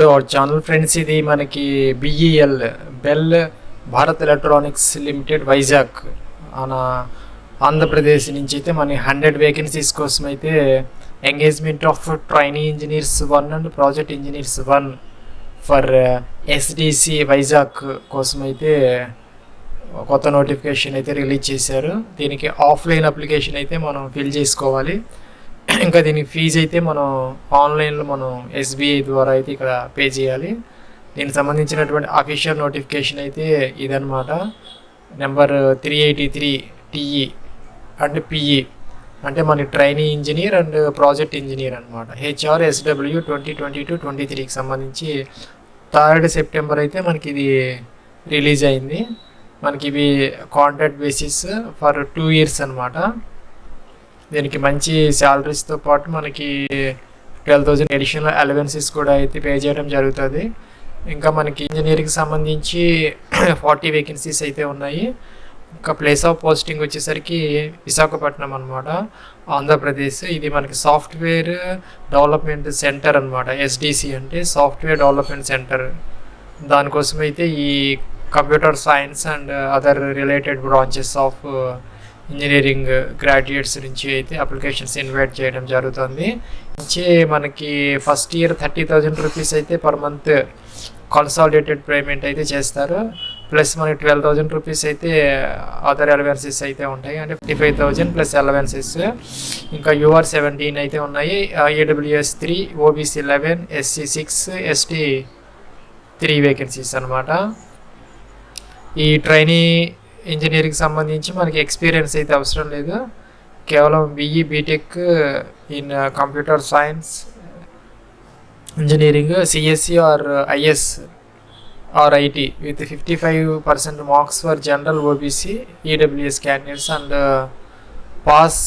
Our channel friends, ఇది మనకి bell Bharat electronics limited Vizag Andhra Pradesh నుంచి అయితే మన 100 వేకెన్సీస్ కోసం అయితే engagement of trainee engineers 1 and project engineers 1 for SDC Vizag కోసం అయితే కొత్త నోటిఫికేషన్ అయితే రిలీజ్ చేశారు. దీనికి ఆఫ్లైన్ అప్లికేషన్ అయితే మనం ఫిల్ చేసుకోవాలి. ఇంకా దీనికి ఫీజు అయితే మనం ఆన్లైన్లో మనం ఎస్బీఐ ద్వారా అయితే ఇక్కడ పే చేయాలి. దీనికి సంబంధించినటువంటి అఫీషియల్ నోటిఫికేషన్ అయితే ఇదనమాట. నెంబర్ 383 టిఈ అండ్ పిఈ అంటే మన trainee engineer and project engineer అనమాట. HRSW 2022-23కి సంబంధించి 3 సెప్టెంబర్ అయితే మనకి ఇది రిలీజ్ అయింది. మనకి ఇవి కాంట్రాక్ట్ బేసిస్ ఫర్ 2 years అనమాట. దీనికి మంచి శాలరీస్తో పాటు మనకి 12,000 అడిషనల్ అలవెన్సెస్ కూడా అయితే పే చేయడం జరుగుతుంది. ఇంకా మనకి ఇంజనీరింగ్కి సంబంధించి 40 వేకెన్సీస్ అయితే ఉన్నాయి. ఇంకా ప్లేస్ ఆఫ్ పోస్టింగ్ వచ్చేసరికి విశాఖపట్నం అనమాట, ఆంధ్రప్రదేశ్. ఇది మనకి సాఫ్ట్వేర్ డెవలప్మెంట్ సెంటర్ అనమాట. ఎస్డిసి అంటే సాఫ్ట్వేర్ డెవలప్మెంట్ సెంటర్. దానికోసం అయితే ఈ computer science and other related branches of engineering graduates నుంచి అయితే అప్లికేషన్స్ ఇన్వైట్ చేయడం జరుగుతుంది. మనకి ఫస్ట్ ఇయర్ 30,000 రూపీస్ అయితే పర్ మంత్ కన్సాలిడేటెడ్ పేమెంట్ అయితే చేస్తారు. ప్లస్ మనకి 12,000 రూపీస్ అయితే అదర్ అలవెన్సెస్ అయితే ఉంటాయి, అంటే 55,000 ప్లస్ అలవెన్సెస్. ఇంకా UR 17 అయితే ఉన్నాయి, AWS 3, OBC 11, SC 6, ST 3 vacancies అనమాట. ఈ ట్రైనీ ఇంజనీరింగ్కి సంబంధించి మనకి ఎక్స్పీరియన్స్ అయితే అవసరం లేదు. కేవలం BE B Tech in computer science engineering, CSE or IS or IT with 55% marks for general OBC EWS candidates and pass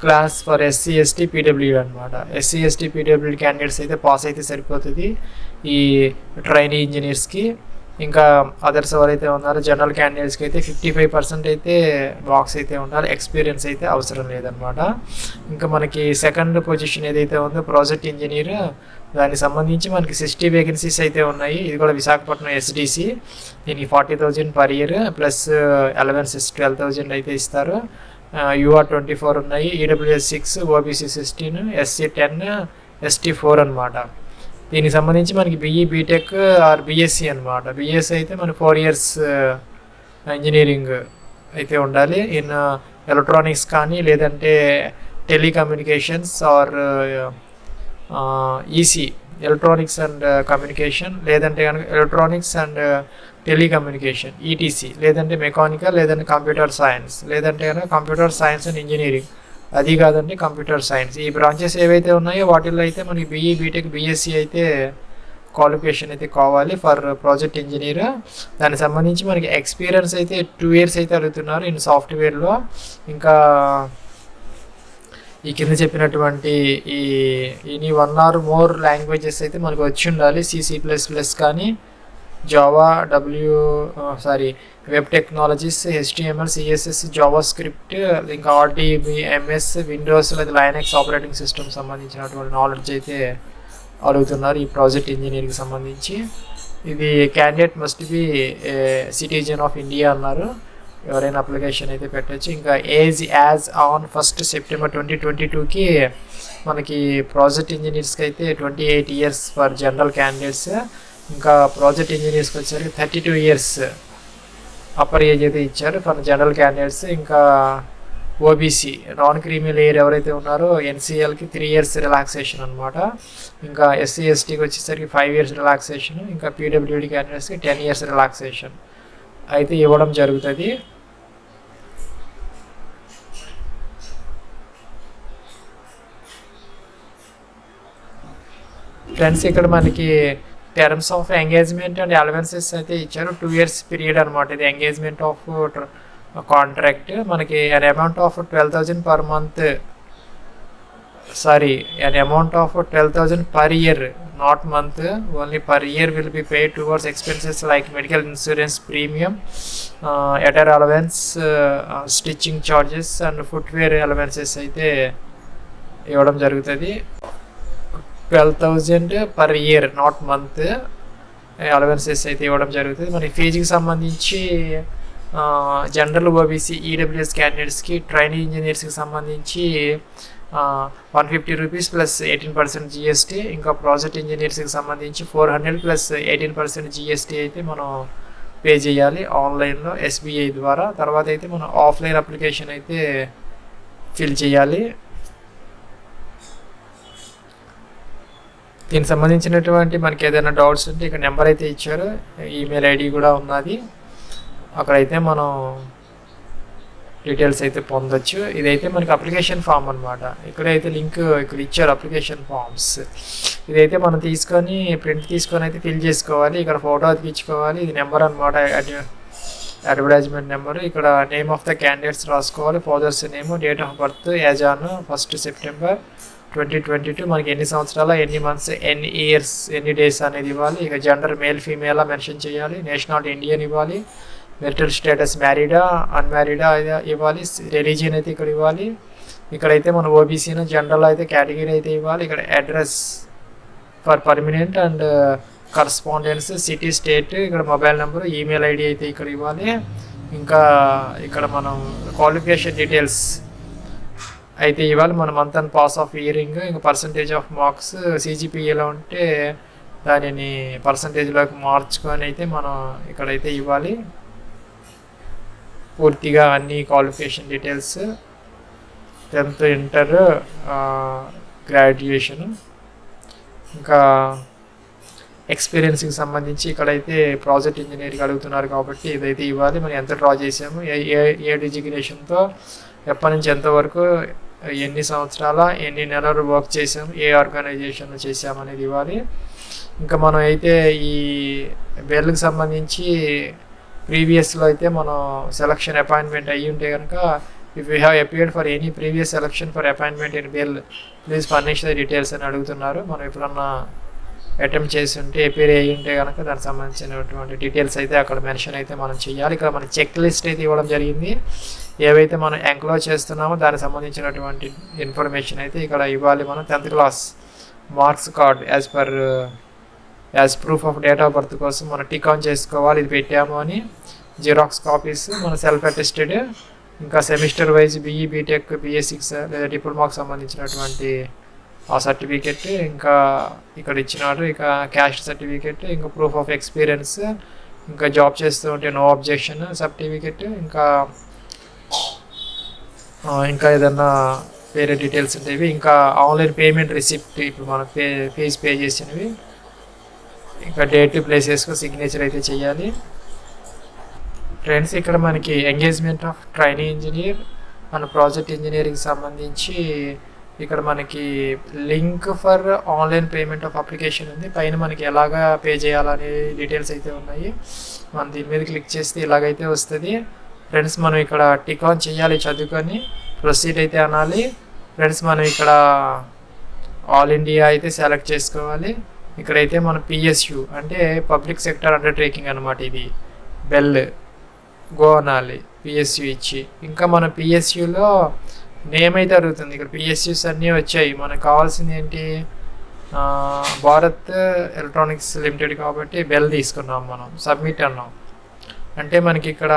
class for SC ST PWD అనమాట. SC ST PWD candidates అయితే pass అయితే సరిపోతుంది ఈ trainee ఇంజనీర్స్కి. ఇంకా others ఎవరైతే ఉన్నారో general క్యాండిడేట్స్కి అయితే 55% అయితే మార్క్స్ అయితే ఉండాలి, ఎక్స్పీరియన్స్ అయితే అవసరం లేదనమాట. ఇంకా మనకి సెకండ్ పొజిషన్ ఏదైతే ఉందో ప్రాజెక్ట్ ఇంజనీర్, దానికి సంబంధించి మనకి 60 వేకెన్సీస్ అయితే ఉన్నాయి. ఇది కూడా విశాఖపట్నం SDC. దీనికి 40,000 పర్ ఇయర్ ప్లస్ అలవెన్సెస్ 12,000 అయితే ఇస్తారు. UR 24 ఉన్నాయి, EWS 6, OBC 16, SC 10, ST 4 అనమాట. దీనికి సంబంధించి మనకి BE బీటెక్ ఆర్ BSc అనమాట. BSc అయితే మనకి 4 years ఇంజనీరింగ్ అయితే ఉండాలి ఇన్ ఎలక్ట్రానిక్స్ కానీ, లేదంటే telecommunications or EC electronics and communication, లేదంటే కనుక ఎలక్ట్రానిక్స్ అండ్ టెలికమ్యూనికేషన్ ETC, లేదంటే మెకానికల్, లేదంటే కంప్యూటర్ సైన్స్, లేదంటే కనుక కంప్యూటర్ సైన్స్ అండ్ ఇంజనీరింగ్, అది కాదండి కంప్యూటర్ సైన్స్. ఈ బ్రాంచెస్ ఏవైతే ఉన్నాయో వాటిల్లో అయితే మనకి BE బీటెక్ BSc అయితే క్వాలిఫికేషన్ అయితే కావాలి ఫర్ ప్రాజెక్ట్ ఇంజనీర్. దానికి సంబంధించి మనకి ఎక్స్పీరియన్స్ అయితే 2 years అయితే అడుగుతున్నారు ఇన్ సాఫ్ట్వేర్లో. ఇంకా ఈ కింద చెప్పినటువంటి ఈ 1 or more లాంగ్వేజెస్ అయితే మనకు వచ్చి ఉండాలి. C++ కానీ, Java, web technologies, HTML, CSS, Java script, ఇంకా RDBMS, విండోస్ లేదా లైనక్స్ ఆపరేటింగ్ సిస్టమ్ సంబంధించినటువంటి నాలెడ్జ్ అయితే అడుగుతున్నారు ఈ ప్రాజెక్ట్ ఇంజనీరింగ్కి సంబంధించి. ఇది candidate must be citizen of India అన్నారు, ఎవరైనా అప్లికేషన్ అయితే పెట్టచ్చు. ఇంకా ఏజ్ యాజ్ ఆన్ 1 September 2022కి మనకి ప్రాజెక్ట్ ఇంజనీర్స్కి అయితే 28 years ఫర్ జనరల్ క్యాండిడేట్స్. ఇంకా ప్రాజెక్ట్ ఇంజనీర్స్కి వచ్చేసరికి 32 years అప్పర్ ఏజ్ అయితే ఇచ్చారు ఫర్ జనరల్ క్యాండిడేట్స్. ఇంకా OBC నాన్ క్రీమీ లేయర్ ఎవరైతే ఉన్నారో NCLకి 3 years రిలాక్సేషన్ అనమాట. ఇంకా SC STకి వచ్చేసరికి 5 years రిలాక్సేషన్. ఇంకా PWD క్యాండిడేట్స్కి 10 years రిలాక్సేషన్ అయితే ఇవ్వడం జరుగుతుంది. ఫ్రెండ్స్, ఇక్కడ మనకి terms of engagement and allowances అయితే ఇచ్చారు. 2 years పీరియడ్ అనమాట. ఇది ఎంగేజ్మెంట్ ఆఫ్ కాంట్రాక్ట్. మనకి an amount of 12,000 per month, an amount of 12,000 per year, not month, only per year will be paid towards expenses like medical insurance premium, attire allowance, stitching charges and footwear allowances అయితే ఇవ్వడం జరుగుతుంది. 12,000 per year, not month, allowances అయితే ఇవ్వడం జరుగుతుంది. మరి ఫీజుకి సంబంధించి general OBC EWS క్యాండిడేట్స్కి, trainee ఇంజనీర్స్కి సంబంధించి 150 రూపీస్ ప్లస్ 18% జిఎస్టీ, ఇంకా ప్రాజెక్ట్ ఇంజనీర్స్కి సంబంధించి 400 ప్లస్ 18% జిఎస్టీ అయితే మనం పే చేయాలి ఆన్లైన్లో ఎస్బీఐ ద్వారా. తర్వాత అయితే మనం ఆఫ్లైన్ అప్లికేషన్ అయితే ఫిల్ చేయాలి. దీనికి సంబంధించినటువంటి మనకి ఏదైనా డౌట్స్ ఉంటే ఇక్కడ నెంబర్ అయితే ఇచ్చారు, ఈమెయిల్ ఐడి కూడా ఉన్నది, అక్కడైతే మనం డీటెయిల్స్ అయితే పొందొచ్చు. ఇదైతే మనకి అప్లికేషన్ ఫామ్ అనమాట. ఇక్కడైతే లింక్ ఇక్కడ ఇచ్చారు అప్లికేషన్ ఫామ్స్. ఇదైతే మనం తీసుకొని ప్రింట్ తీసుకొని అయితే ఫిల్ చేసుకోవాలి. ఇక్కడ ఫోటో అతికించుకోవాలి. ఇది నెంబర్ అనమాట, అడ్వర్టైజ్మెంట్ నెంబర్. ఇక్కడ నేమ్ ఆఫ్ ద క్యాండిడేట్స్ రాసుకోవాలి, father's name, date of birth as on 1 September 2022, మనకి ఎన్ని సంవత్సరాలు, ఎన్ని మంత్స్, ఎన్ని ఇయర్స్, ఎన్ని డేస్ అనేది ఇవ్వాలి. ఇక జెండర్ మేల్ ఫీమేలా మెన్షన్ చేయాలి. నేషనాలిటీ ఇండియన్ ఇవ్వాలి. మెరిటల్ స్టేటస్ మ్యారీడా అన్మ్యారీడా ఇవ్వాలి. రిలీజియన్ అయితే ఇక్కడ ఇవ్వాలి. ఇక్కడైతే మన ఓబీసీను జనరల్ అయితే కేటగిరీ అయితే ఇవ్వాలి. ఇక్కడ address for permanent and correspondence, city, state, ఇక్కడ మొబైల్ నెంబర్, ఈమెయిల్ ఐడి అయితే ఇక్కడ ఇవ్వాలి. ఇంకా ఇక్కడ మనం క్వాలిఫికేషన్ డీటెయిల్స్ అయితే ఇవ్వాలి. మన మంత్ అండ్ పాస్ ఆఫ్ ఇయరింగ్, ఇంకా పర్సంటేజ్ ఆఫ్ మార్క్స్, సిజిపిఏలో ఉంటే దానిని పర్సంటేజ్లోకి మార్చుకొని అయితే మనం ఇక్కడైతే ఇవ్వాలి. పూర్తిగా అన్ని qualification details, 10th inter, graduation, ఇంకా ఎక్స్పీరియన్స్కి సంబంధించి ఇక్కడైతే ప్రాజెక్ట్ ఇంజనీరింగ్ అడుగుతున్నారు కాబట్టి ఇదైతే ఇవ్వాలి. మనం ఎంత డ్రా చేసాము, ఏ డిజిగ్నేషన్తో, ఎప్పటి నుంచి ఎంతవరకు, ఎన్ని సంవత్సరాల, ఎన్ని నెలలు వర్క్ చేసాము, ఏ ఆర్గనైజేషన్లో చేసాము అనేది ఇవ్వాలి. ఇంకా మనం అయితే ఈ బెల్కి సంబంధించి ప్రీవియస్లో అయితే మనం సెలక్షన్ అపాయింట్మెంట్ అయ్యి ఉంటే కనుక, if you have appeared for any previous selection for appointment in bell please furnish the details అని అడుగుతున్నారు. మనం ఎప్పుడన్నా అటెంప్ట్ చేసి ఉంటే, అపియర్ అయ్యి ఉంటే కనుక దానికి సంబంధించినటువంటి డీటెయిల్స్ అయితే అక్కడ మెన్షన్ అయితే మనం చేయాలి. ఇక్కడ మన చెక్ లిస్ట్ అయితే ఇవ్వడం జరిగింది. ఏవైతే మనం ఎంక్లోజ్ చేస్తున్నామో దానికి సంబంధించినటువంటి ఇన్ఫర్మేషన్ అయితే ఇక్కడ ఇవ్వాలి. మనం 10th class marks card as proof of date of birth కోసం మనం టిక్ ఆన్ చేసుకోవాలి, ఇది పెట్టాము అని. జిరాక్స్ కాపీస్, మన సెల్ఫ్ అటెస్టెడ్, ఇంకా semester wise BE, B Tech, BA6 లేదా డిప్లొమాకి సంబంధించినటువంటి ఆ సర్టిఫికెట్, ఇంకా ఇక్కడ ఇచ్చినారు, ఇక క్యాస్ట్ సర్టిఫికెట్, ఇంకా ప్రూఫ్ ఆఫ్ ఎక్స్పీరియన్స్, ఇంకా జాబ్ చేస్తూ ఉంటే నో అబ్జెక్షన్ సర్టిఫికెట్, ఇంకా ఏదన్నా వేరే డీటెయిల్స్ ఉంటాయి. ఇంకా ఆన్లైన్ పేమెంట్ రిసిప్ట్, ఇప్పుడు మనం ఫీజు పే చేసినవి, ఇంకా డేట్, ప్లేసెస్కు సిగ్నేచర్ అయితే చేయాలి. ఫ్రెండ్స్, ఇక్కడ మనకి ఎంగేజ్మెంట్ ఆఫ్ ట్రైనీ ఇంజనీర్ మన ప్రాజెక్ట్ ఇంజనీరింగ్ సంబంధించి ఇక్కడ మనకి link for online payment of application ఉంది. పైన మనకి ఎలాగా పే చేయాలనే డీటెయిల్స్ అయితే ఉన్నాయి. మనం దీని మీద క్లిక్ చేస్తే ఇలాగైతే వస్తుంది. ఫ్రెండ్స్, మనం ఇక్కడ టిక్ ఆన్ చేయాలి, చదువుకొని ప్రొసీడ్ అయితే అనాలి. ఫ్రెండ్స్, మనం ఇక్కడ ఆల్ ఇండియా అయితే సెలెక్ట్ చేసుకోవాలి. ఇక్కడైతే మన పిఎస్యు అంటే పబ్లిక్ సెక్టర్ అండర్టేకింగ్ అనమాట, ఇది బెల్ గో అనాలి పిఎస్యు ఇచ్చి. ఇంకా మన పిఎస్యులో నేమ్ అయితే అడుగుతుంది. ఇక్కడ పిఎస్యుస్ అన్నీ వచ్చాయి. మనకు కావాల్సింది ఏంటి, భారత్ ఎలక్ట్రానిక్స్ లిమిటెడ్ కాబట్టి బెల్ తీసుకున్నాం. మనం సబ్మిట్ అన్నాం అంటే మనకి ఇక్కడ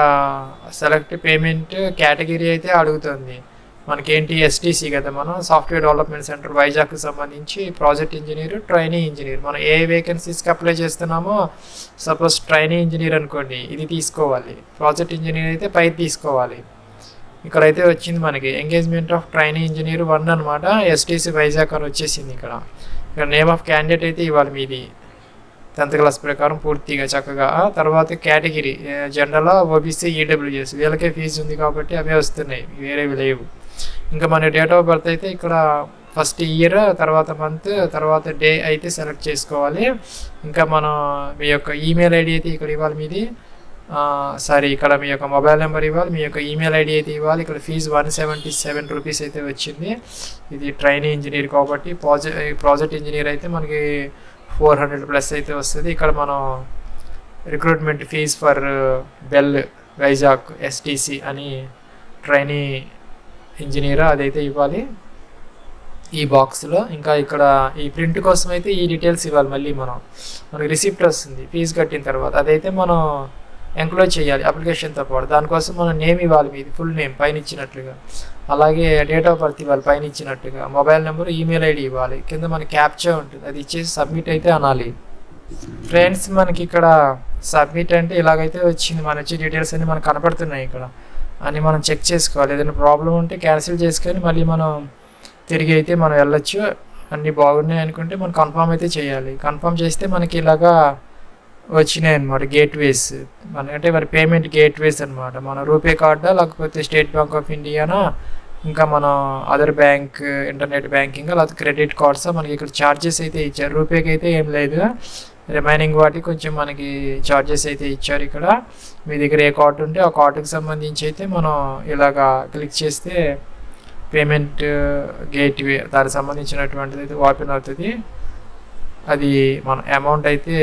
సెలెక్ట్ పేమెంట్ కేటగిరీ అయితే అడుగుతుంది. మనకేంటి ఎస్టీసీ కదా, మనం సాఫ్ట్వేర్ డెవలప్మెంట్ సెంటర్ వైజాగ్కి సంబంధించి ప్రాజెక్ట్ ఇంజనీర్, ట్రైనీ ఇంజనీర్. మనం ఏ వేకెన్సీస్కి అప్లై చేస్తున్నామో, సపోజ్ ట్రైనీ ఇంజనీర్ అనుకోండి, ఇది తీసుకోవాలి. ప్రాజెక్ట్ ఇంజనీర్ అయితే పై తీసుకోవాలి. ఇక్కడైతే వచ్చింది మనకి ఎంగేజ్మెంట్ ఆఫ్ ట్రైనీ ఇంజనీర్ 1 అనమాట, ఎస్టీసీ వైజాగ్ అని వచ్చేసింది. ఇక్కడ నేమ్ ఆఫ్ క్యాండిడేట్ అయితే ఇవ్వాలి మీది 10th క్లాస్ ప్రకారం పూర్తిగా చక్కగా. తర్వాత కేటగిరీ జనరల్, ఓబీసీ, ఈడబ్ల్యూఎస్, వీళ్ళకే ఫీజు ఉంది కాబట్టి అవే వస్తున్నాయి, వేరేవి లేవు. ఇంకా మన డేట్ ఆఫ్ బర్త్ అయితే ఇక్కడ ఫస్ట్ ఇయర్, తర్వాత మంత్, తర్వాత డే అయితే సెలెక్ట్ చేసుకోవాలి. ఇంకా మనం మీ యొక్క ఈమెయిల్ ఐడి అయితే ఇక్కడ ఇవ్వాలి మీది. ఇక్కడ మీ యొక్క మొబైల్ నెంబర్ ఇవ్వాలి, మీ యొక్క ఈమెయిల్ ఐడి అయితే ఇవ్వాలి. ఇక్కడ ఫీజు 177 రూపీస్ అయితే వచ్చింది. ఇది ట్రైనీ ఇంజనీర్ కాబట్టి. ప్రాజెక్ట్ ఇంజనీర్ అయితే మనకి 400 ప్లస్ అయితే వస్తుంది. ఇక్కడ మనం recruitment fees for BEL Vizag SDC అని ట్రైనీ ఇంజనీర్ అదైతే ఇవ్వాలి. ఈ బాక్స్లో. ఇంకా ఇక్కడ ఈ ప్రింట్ కోసం అయితే ఈ డీటెయిల్స్ ఇవ్వాలి. మళ్ళీ మనకి రిసిప్ట్ వస్తుంది ఫీజు కట్టిన తర్వాత, అదైతే మనం ఎంక్లోజ్ చేయాలి అప్లికేషన్తో పాటు. దానికోసం మనం నేమ్ ఇవ్వాలి, మీది ఫుల్ నేమ్ పైన ఇచ్చినట్లుగా, అలాగే డేట్ ఆఫ్ బర్త్ ఇవ్వాలి పైన ఇచ్చినట్టుగా, మొబైల్ నెంబర్, ఈమెయిల్ ఐడి ఇవ్వాలి, కింద మనకి క్యాప్చా ఉంటుంది, అది ఇచ్చేసి సబ్మిట్ అయితే అనాలి. ఫ్రెండ్స్ మనకి ఇక్కడ సబ్మిట్ అంటే ఇలాగైతే వచ్చింది, మన వచ్చే డీటెయిల్స్ అన్నీ మనకు కనపడుతున్నాయి ఇక్కడ అని మనం చెక్ చేసుకోవాలి. ఏదైనా ప్రాబ్లం ఉంటే క్యాన్సిల్ చేసుకొని మళ్ళీ మనం తిరిగి అయితే మనం వెళ్ళొచ్చు. అన్నీ బాగున్నాయి అనుకుంటే మనం కన్ఫర్మ్ అయితే చేయాలి. కన్ఫర్మ్ చేస్తే మనకి ఇలాగా వచ్చినాయి అనమాట గేట్వేస్, అంటే మరి పేమెంట్ గేట్వేస్ అనమాట. మన రూపే కార్డా లేకపోతే స్టేట్ బ్యాంక్ ఆఫ్ ఇండియానా, ఇంకా మన అదర్ బ్యాంక్ ఇంటర్నెట్ బ్యాంకింగ్ లేకపోతే క్రెడిట్ కార్డ్సా, మనకి ఇక్కడ ఛార్జెస్ అయితే ఇచ్చారు. రూపేకి అయితే ఏం లేదు, రిమైనింగ్ వాటికి కొంచెం మనకి ఛార్జెస్ అయితే ఇచ్చారు. ఇక్కడ మీ దగ్గర ఏ కార్డు ఉంటే ఆ కార్డుకి సంబంధించి అయితే మనం ఇలాగా క్లిక్ చేస్తే పేమెంట్ గేట్వే దానికి సంబంధించినటువంటిది అయితే ఓపెన్ అవుతుంది. అది మన అమౌంట్ అయితే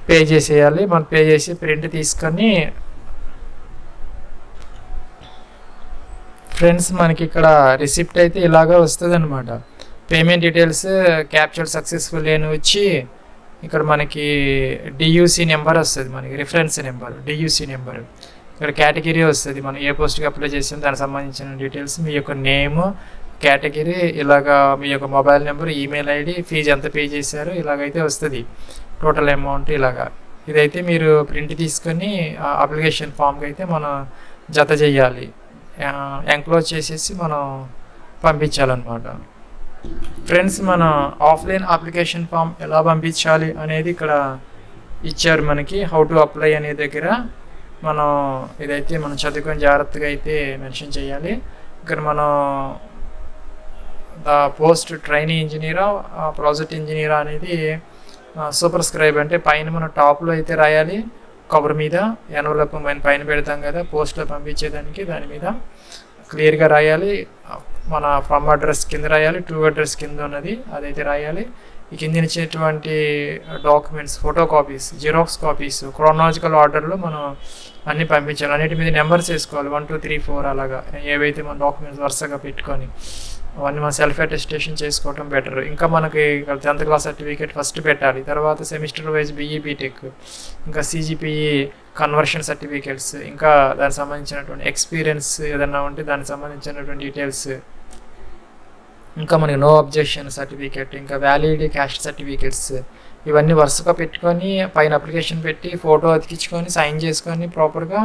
పే చేసేయాలి. మనం పే చేసి ప్రింట్ తీసుకొని ఫ్రెండ్స్ మనకి ఇక్కడ రిసిప్ట్ అయితే ఇలాగా వస్తుంది అనమాట. పేమెంట్ డీటెయిల్స్ క్యాప్చర్ సక్సెస్ఫుల్ అని వచ్చి ఇక్కడ మనకి డియూసి నెంబర్ వస్తుంది, మనకి రిఫరెన్స్ నెంబర్ డియూసి నెంబర్. ఇక్కడ కేటగిరీ వస్తుంది, మనం ఏ పోస్ట్కి అప్లై చేసాం దానికి సంబంధించిన డీటెయిల్స్, మీ యొక్క నేమ్, కేటగిరీ, ఇలాగా మీ యొక్క mobile number, email ID, fee ఎంత పే చేశారు, ఇలాగైతే వస్తుంది టోటల్ అమౌంట్ ఇలాగా. ఇదైతే మీరు ప్రింట్ తీసుకొని అప్లికేషన్ ఫామ్కి అయితే మనం జత చేయాలి, ఎంక్లోజ్ చేసేసి మనం పంపించాలన్నమాట. ఫ్రెండ్స్ మన ఆఫ్లైన్ అప్లికేషన్ ఫామ్ ఎలా పంపించాలి అనేది ఇక్కడ ఇచ్చారు మనకి, హౌ టు అప్లై అనే దగ్గర. మనం ఇదైతే మనం చదువుకొని జాగ్రత్తగా అయితే మెన్షన్ చేయాలి. ఇక్కడ మనం ద పోస్ట్ ట్రైనీ ఇంజనీరా ప్రాజెక్ట్ ఇంజనీరా అనేది సూపర్ స్క్రైబ్ అంటే పైన మనం టాప్లో అయితే రాయాలి, కవర్ మీద ఎన్వలప్ పైన పెడతాం కదా పోస్ట్లో పంపించేదానికి, దాని మీద క్లియర్గా రాయాలి. మన ఫ్రమ్ అడ్రస్ కింద రాయాలి, టు అడ్రస్ కింద ఉన్నది అదైతే రాయాలి. ఈ కింద ఇచ్చినటువంటి documents photo copies, xerox copies chronological ఆర్డర్లో మనం అన్నీ పంపించాలి. అన్నిటి మీద నెంబర్స్ వేసుకోవాలి, 1 2 3 4 అలాగా ఏవైతే మన డాక్యుమెంట్స్ వరుసగా పెట్టుకొని అవన్నీ మనం సెల్ఫ్ అటెస్టేషన్ చేసుకోవటం బెటర్. ఇంకా మనకి 10th క్లాస్ సర్టిఫికేట్ ఫస్ట్ పెట్టాలి, తర్వాత సెమిస్టర్ వైజ్ BE BTech, ఇంకా CGPE కన్వర్షన్ సర్టిఫికేట్స్, ఇంకా దానికి సంబంధించినటువంటి ఎక్స్పీరియన్స్ ఏదైనా ఉంటే దానికి సంబంధించినటువంటి డీటెయిల్స్, ఇంకా మనకి నో అబ్జెక్షన్ సర్టిఫికేట్, ఇంకా వ్యాలిడ్ క్యాస్ట్ సర్టిఫికేట్స్, ఇవన్నీ వరుసగా పెట్టుకొని పైన అప్లికేషన్ పెట్టి ఫోటో అతికించుకొని సైన్ చేసుకొని ప్రాపర్గా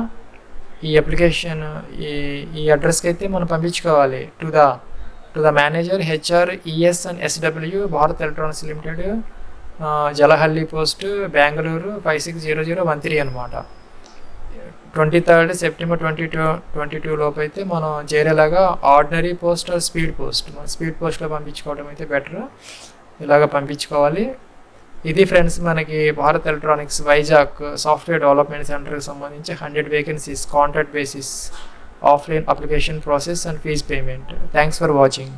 ఈ అప్లికేషన్ ఈ అడ్రస్కి అయితే మనం పంపించుకోవాలి. To the manager HR ES and SW Bharat electronics limited, Jalahalli post, Bengaluru 560013 అనమాట. 23rd September 2022 లోపు అయితే మనం చేరేలాగా ఆర్డినరీ పోస్ట్ స్పీడ్ పోస్ట్, మనం స్పీడ్ పోస్ట్లో పంపించుకోవడం అయితే బెటర్, ఇలాగ పంపించుకోవాలి. ఇది ఫ్రెండ్స్ మనకి Bharat electronics Vizag software development సెంటర్కి సంబంధించి 100 vacancies, contract basis, offline application process and fees payment. Thanks for watching.